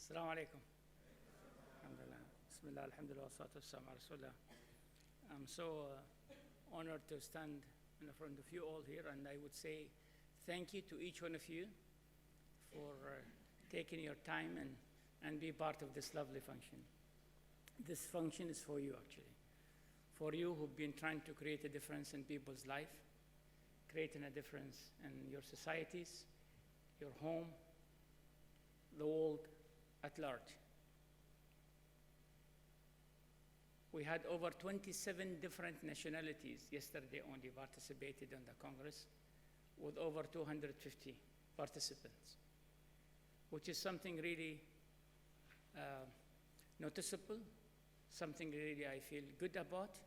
Assalamu alaikum. Alhamdulillah. Bismillah, alhamdulillah, wa salatu wassalamu ala rasulillah. I'm so honored to stand in front of you all here, and I would say thank you to each one of you for taking your time and be part of this lovely function. This function is for you, actually. For you who've been trying to create a difference in people's life, creating a difference in your societies, your home, the world at large. We had over 27 different nationalities yesterday only participated in the Congress, with over 250 participants, which is something really noticeable, something really I feel good about,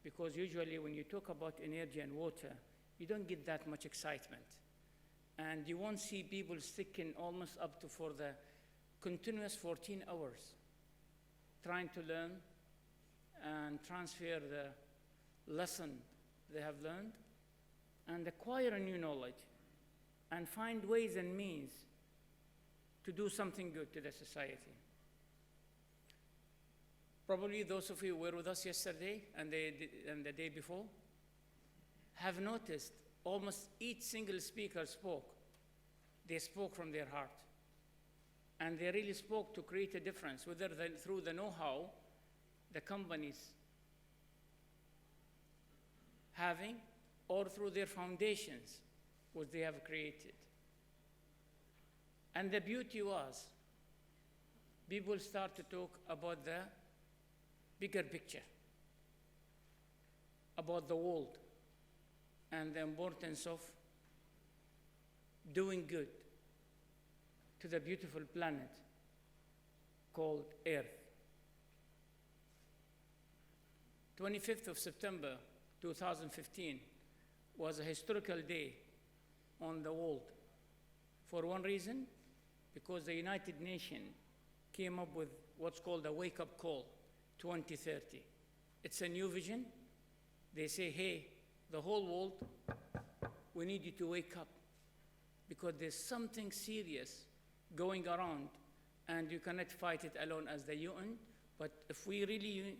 because usually when you talk about energy and water, you don't get that much excitement. And you won't see people sticking almost up to for the continuous 14 hours trying to learn and transfer the lesson they have learned and acquire a new knowledge and find ways and means to do something good to the society. Probably those of you who were with us yesterday and the day before have noticed almost each single speaker spoke. They spoke from their heart. And they really spoke to create a difference, whether through the know-how the companies having or through their foundations which they have created. And the beauty was, people start to talk about the bigger picture, about the world, and the importance of doing good to the beautiful planet called Earth. 25th of September 2015 was a historical day on the world. For one reason, because the United Nations came up with what's called a wake-up call 2030. It's a new vision. They say, hey, the whole world, we need you to wake up because there's something serious going around and you cannot fight it alone as the UN, but if we really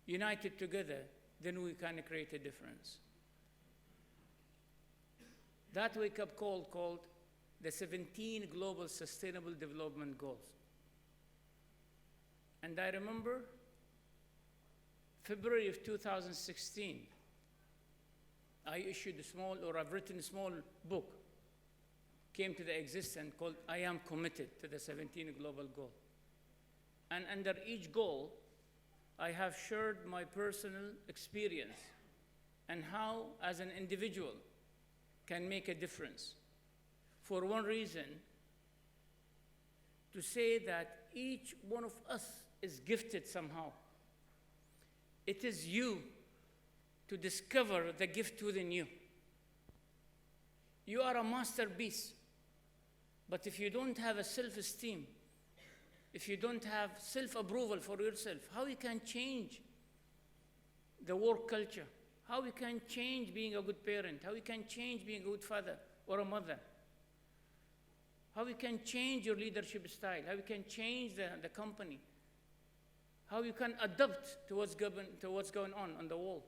united together, then we can create a difference. That wake-up call called the 17 Global Sustainable Development Goals. And I remember February of 2016, I issued a small, or I've written a small book, came to the existence called I Am Committed to the 17 Global Goal. And under each goal, I have shared my personal experience and how, as an individual, can make a difference. For one reason, to say that each one of us is gifted somehow. It is you to discover the gift within you. You are a masterpiece, but if you don't have a self-esteem, if you don't have self-approval for yourself, how you can change the work culture? How you can change being a good parent? How you can change being a good father or a mother? How you can change your leadership style? How you can change the company? How you can adapt to what's going on in the world?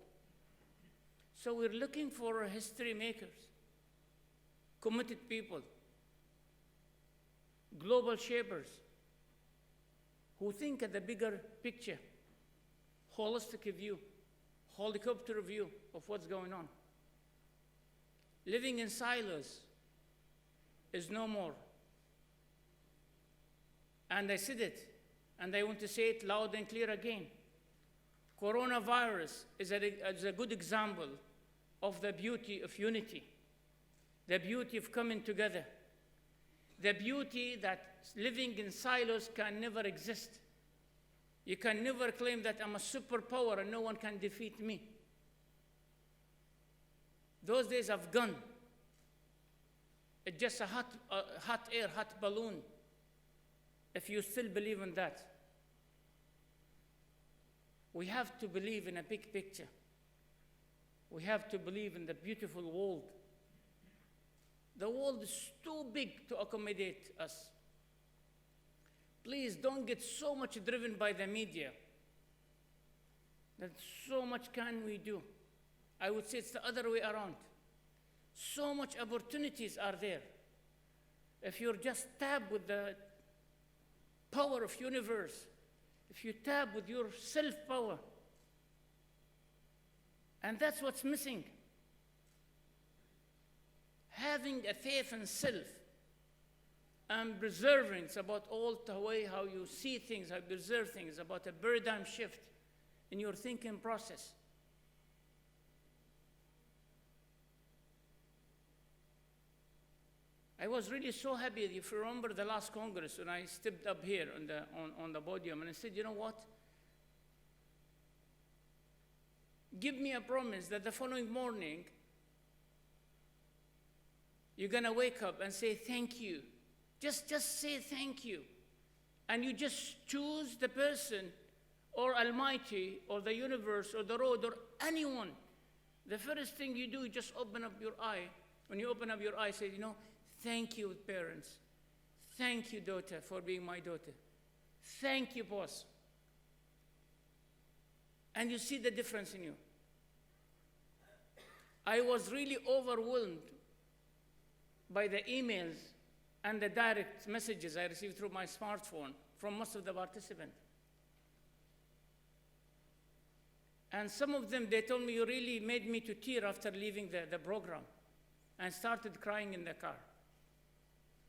So we're looking for history makers, committed people, global shapers who think at the bigger picture, holistic view, helicopter view of what's going on. Living in silos is no more. And I said it, and I want to say it loud and clear again. Coronavirus is a good example of the beauty of unity, the beauty of coming together, the beauty that living in silos can never exist. You can never claim that I'm a superpower and no one can defeat me. Those days have gone. It's just a hot air, hot balloon, if you still believe in that. We have to believe in a big picture. We have to believe in the beautiful world. The world is too big to accommodate us. Please don't get so much driven by the media. That so much can we do. I would say it's the other way around. So much opportunities are there. If you're just tapped with the power of universe, if you tap with your self-power, and that's what's missing. Having a faith in self and perseverance about all the way how you see things, how you observe things, about a paradigm shift in your thinking process. I was really so happy. If you remember the last Congress, when I stepped up here on the podium and I said, you know what? Give me a promise that the following morning, you're going to wake up and say thank you. Just say thank you. And you just choose the person or Almighty or the universe or the road or anyone. The first thing you do is just open up your eye. When you open up your eye, say, you know, thank you, parents. Thank you, daughter, for being my daughter. Thank you, boss. And you see the difference in you. I was really overwhelmed by the emails and the direct messages I received through my smartphone from most of the participants. And some of them, they told me, you really made me to tear after leaving the program, and started crying in the car.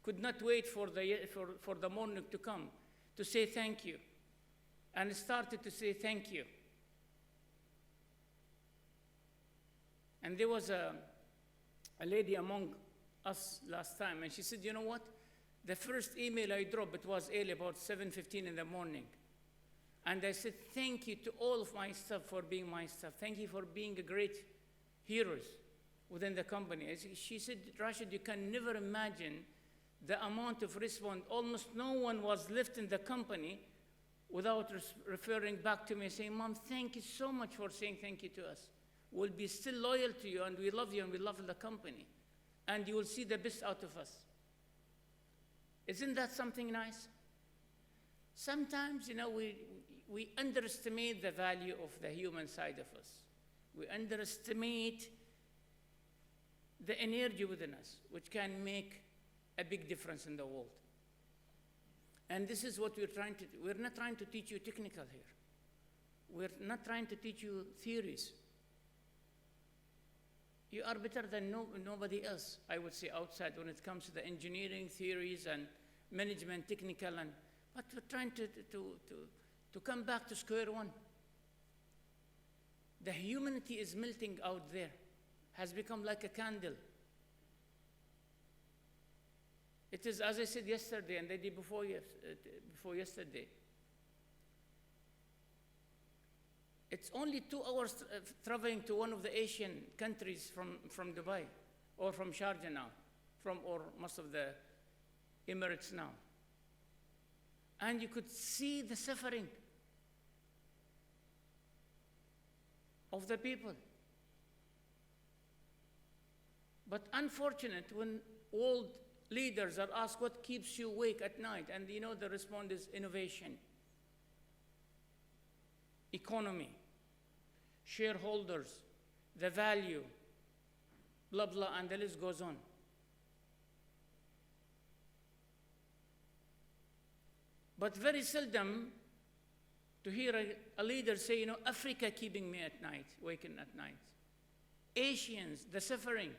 Could not wait for the morning to come to say thank you, and started to say thank you. And there was a lady among us last time, and she said, you know what? The first email I dropped, it was early, about 7:15 in the morning. And I said, thank you to all of my staff for being my staff. Thank you for being a great heroes within the company. She said, Rashid, you can never imagine the amount of response. Almost no one was left in the company without referring back to me, saying, Mom, thank you so much for saying thank you to us. We'll be still loyal to you, and we love you, and we love the company. And you will see the best out of us. Isn't that something nice? Sometimes, you know, we underestimate the value of the human side of us. We underestimate the energy within us, which can make a big difference in the world. And this is what we're trying to do. We're not trying to teach you technical here. We're not trying to teach you theories. You are better than nobody else, I would say, outside when it comes to the engineering theories and management, technical, but we're trying to come back to square one. The humanity is melting out there, has become like a candle. It is, as I said yesterday and the day before yesterday, it's only 2 hours traveling to one of the Asian countries from Dubai, or from Sharjah now, or most of the Emirates now. And you could see the suffering of the people. But unfortunate, when old leaders are asked what keeps you awake at night, and you know the response is innovation, economy, shareholders, the value, blah, blah, and the list goes on. But very seldom to hear a leader say, you know, Africa keeping me at night, waking at night. Asians, the suffering.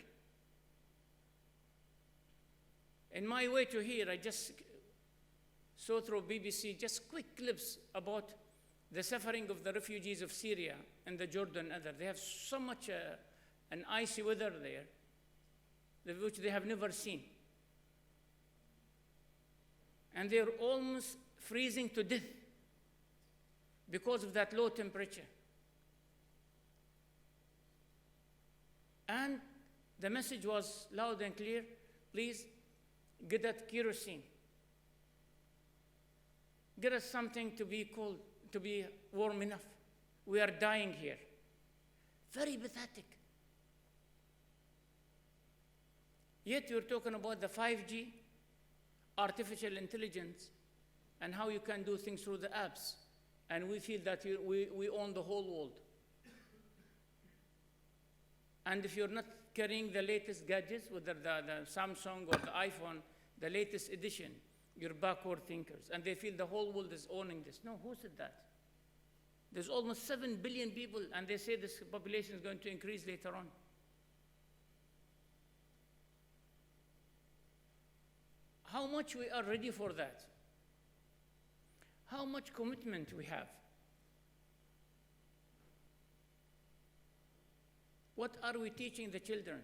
In my way to here, I just saw through BBC just quick clips about the suffering of the refugees of Syria and the Jordan and other. They have so much an icy weather there, which they have never seen. And they're almost freezing to death because of that low temperature. And the message was loud and clear, please get that kerosene. Get us something to be cold, to be warm enough. We are dying here. Very pathetic. Yet we're talking about the 5G, artificial intelligence, and how you can do things through the apps. And we feel that we own the whole world. And if you're not carrying the latest gadgets, whether the Samsung or the iPhone, the latest edition, you're backward thinkers. And they feel the whole world is owning this. No, who said that? There's almost 7 billion people, and they say this population is going to increase later on. How much we are ready for that? How much commitment we have? What are we teaching the children?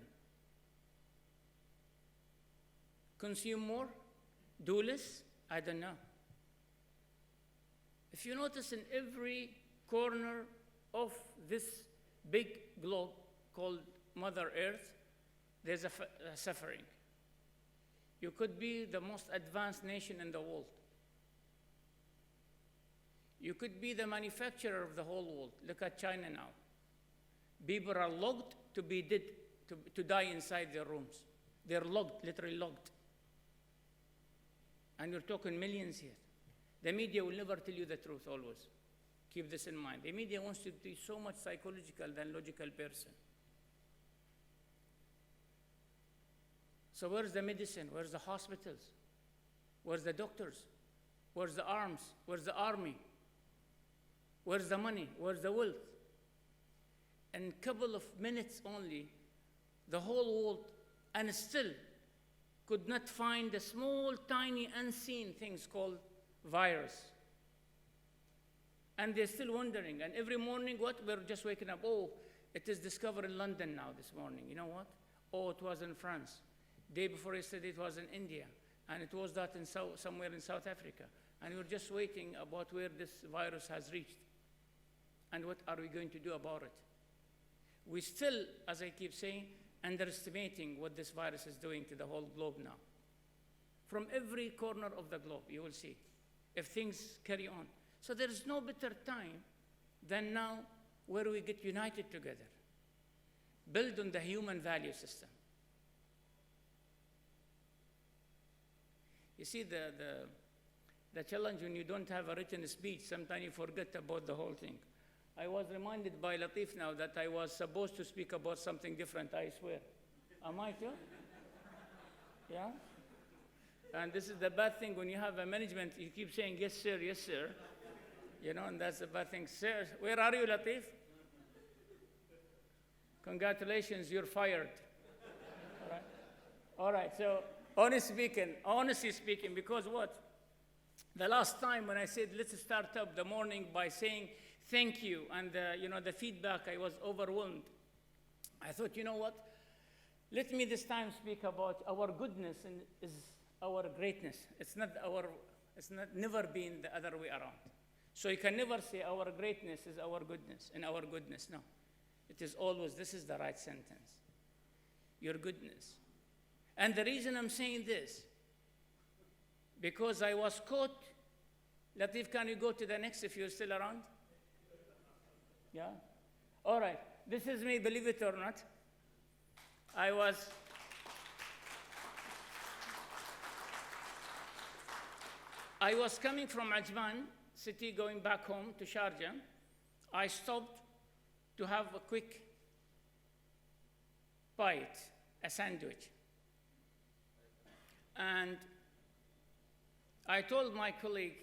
Consume more? Do less? I don't know. If you notice, in every corner of this big globe called Mother Earth, there's a suffering. You could be the most advanced nation in the world. You could be the manufacturer of the whole world. Look at China now. People are locked to be dead, to die inside their rooms. They're locked, literally locked. And you're talking millions here. The media will never tell you the truth, always. Keep this in mind. The media wants to be so much psychological than logical person. So where's the medicine? Where's the hospitals? Where's the doctors? Where's the arms? Where's the army? Where's the money? Where's the wealth? In a couple of minutes only, the whole world, and still could not find the small, tiny, unseen things called virus. And they're still wondering. And every morning, what? We're just waking up. Oh, it is discovered in London now this morning. You know what? Oh, it was in France. Day before yesterday, it was in India. And it was that in somewhere in South Africa. And we're just waiting about where this virus has reached. And what are we going to do about it? We still, as I keep saying, underestimating what this virus is doing to the whole globe now. From every corner of the globe, you will see, if things carry on. So there is no better time than now where we get united together, build on the human value system. You see, the challenge when you don't have a written speech, sometimes you forget about the whole thing. I was reminded by Latif now that I was supposed to speak about something different, I swear. Am I too? Yeah? And this is the bad thing when you have a management, you keep saying, yes, sir, yes, sir. You know, and that's the bad thing. Sir, where are you, Latif? Congratulations, you're fired. All right? All right, so honestly speaking, because what? The last time when I said, let's start up the morning by saying thank you, and the feedback, I was overwhelmed. I thought, you know what? Let me this time speak about our goodness and is our greatness. It's not never been the other way around. So you can never say our greatness is our goodness and our goodness. No, it is always, this is the right sentence. Your goodness. And the reason I'm saying this, because I was caught. Latif, can you go to the next if you're still around? Yeah? All right. This is me, believe it or not. I was coming from Ajman city going back home to Sharjah. I stopped to have a quick bite, a sandwich. And I told my colleague,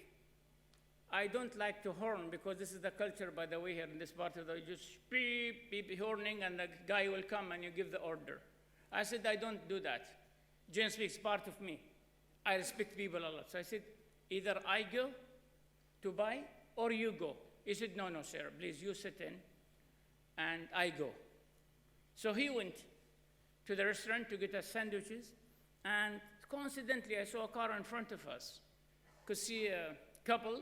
I don't like to horn because this is the culture, by the way, here in this part of the, you just beep, beep, horning, and the guy will come and you give the order. I said, I don't do that. Generally speaks, part of me. I respect people a lot. So I said, either I go to buy or you go. He said, no, sir, please, you sit in and I go. So he went to the restaurant to get us sandwiches, and coincidentally, I saw a car in front of us. Could see a couple,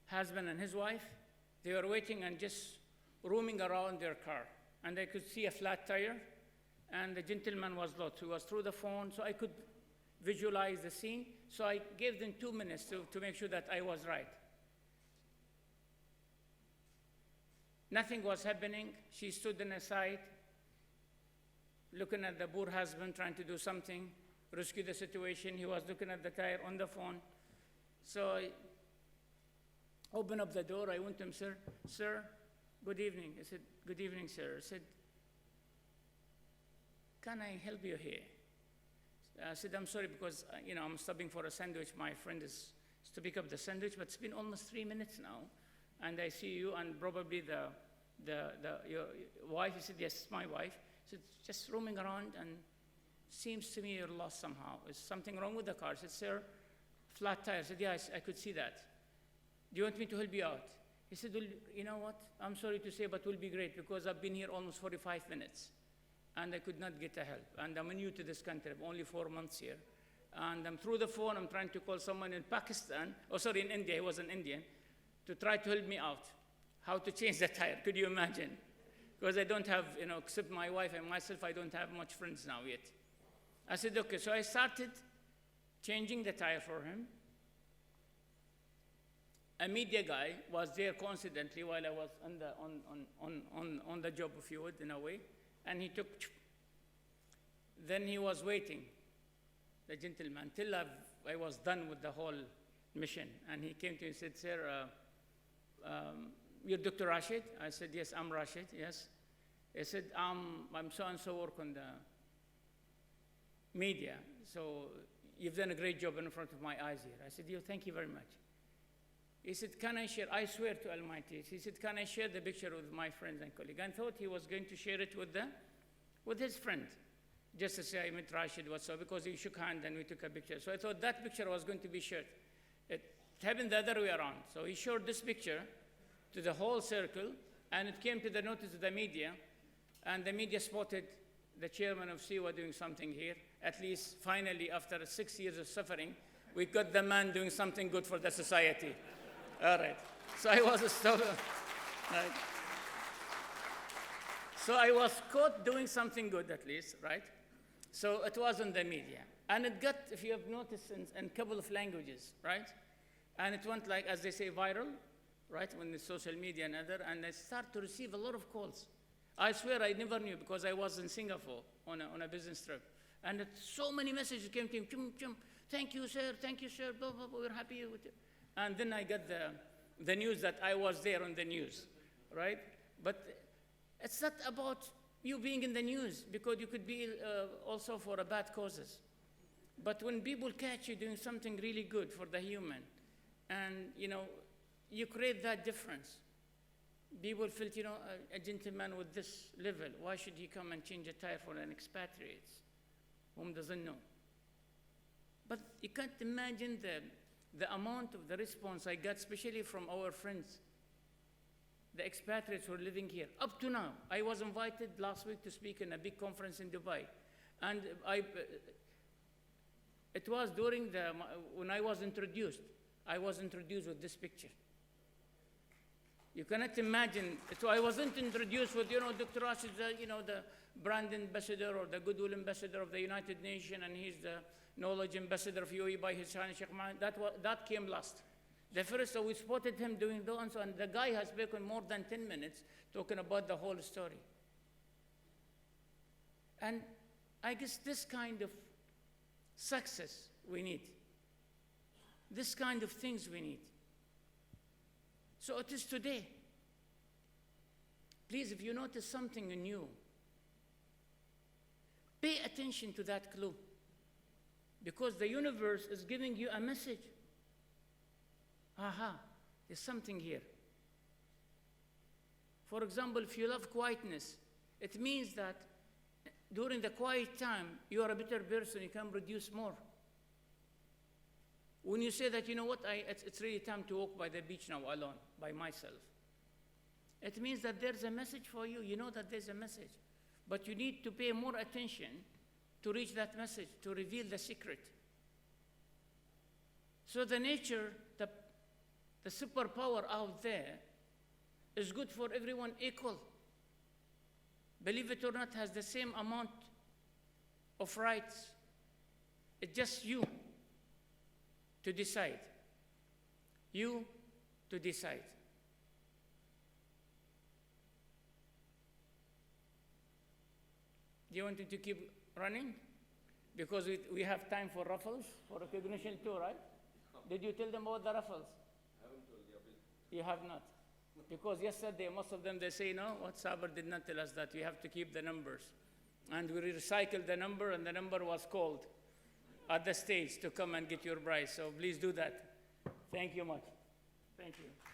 husband and his wife. They were waiting and just roaming around their car. And I could see a flat tire, and the gentleman was lost. He was through the phone, so I could visualize the scene. So I gave them 2 minutes to make sure that I was right. Nothing was happening. She stood on the side, looking at the poor husband trying to do something. rescue the situation. He was looking at the tire on the phone. So I opened up the door. I went to him, sir, good evening. I said, good evening, sir. I said, can I help you here? I said, I'm sorry because I'm stopping for a sandwich. My friend is to pick up the sandwich, but it's been almost 3 minutes now, and I see you and probably your wife. He said, yes, my wife. He said, just roaming around, and seems to me you're lost somehow. Is something wrong with the car? I said, sir, flat tire. I said, yes, I could see that. Do you want me to help you out? He said, well, you know what? I'm sorry to say, but it will be great because I've been here almost 45 minutes. And I could not get the help. And I'm new to this country, I'm only 4 months here. And I'm through the phone, I'm trying to call someone in Pakistan, in India, he was an Indian, to try to help me out. How to change the tire, could you imagine? Because I don't have, except my wife and myself, I don't have much friends now yet. I said, okay, so I started changing the tire for him. A media guy was there coincidentally while I was on the job, if you would, in a way. And he took, then he was waiting, the gentleman, till I was done with the whole mission. And he came to me and said, sir, you're Dr. Rashid? I said, yes, I'm Rashid, yes. He said, I'm so-and-so work on the media, so you've done a great job in front of my eyes here. I said, thank you very much. He said, can I share? I swear to Almighty. He said, can I share the picture with my friends and colleagues? And thought he was going to share it with his friend, just to say I met Rashid, what's up, because he shook hand and we took a picture. So I thought that picture was going to be shared. It happened the other way around. So he showed this picture to the whole circle, and it came to the notice of the media, and the media spotted the chairman of SIWA doing something here. At least, finally, after 6 years of suffering, we got the man doing something good for the society. All right. So I was right. So I was caught doing something good, at least, right? So it was in the media. And it got, if you have noticed, in a couple of languages, right? And it went like, as they say, viral, right? When the social media and other, and I start to receive a lot of calls. I swear I never knew because I was in Singapore on a business trip. And so many messages came to him, chum, chum, thank you, sir, blah, blah, blah, we're happy with you. And then I got the news that I was there on the news, right? But it's not about you being in the news, because you could be also for a bad causes. But when people catch you doing something really good for the human, and you create that difference. People felt, a gentleman with this level, why should he come and change a tire for an expatriate whom doesn't know? But you can't imagine the amount of the response I got, especially from our friends, the expatriates who are living here. Up to now, I was invited last week to speak in a big conference in Dubai. And it was during when I was introduced with this picture. You cannot imagine. So I wasn't introduced with, Dr. Rashid, the brand ambassador or the goodwill ambassador of the United Nations, and he's the knowledge ambassador of UAE by his Shah Sheikh Mohammed. That came last. The first, so we spotted him doing those, and the guy has spoken more than 10 minutes talking about the whole story. And I guess this kind of success we need. This kind of things we need. So it is today. Please, if you notice something new, pay attention to that clue, because the universe is giving you a message. Aha, there's something here. For example, if you love quietness, it means that during the quiet time, you are a better person, you can produce more. When you say that, it's really time to walk by the beach now alone, by myself, it means that there's a message for you. You know that there's a message. But you need to pay more attention to reach that message, to reveal the secret. So the nature, the superpower out there is good for everyone equal. Believe it or not, has the same amount of rights. It's just you to decide. You to decide. Do you want it to keep running? Because we have time for raffles, for recognition too, right? Did you tell them about the raffles? I haven't told you. You have not. Because yesterday, most of them, they say, no, what Saber did not tell us that we have to keep the numbers. And we recycled the number, and the number was called at the stage to come and get your prize. So please do that. Thank you much. Thank you.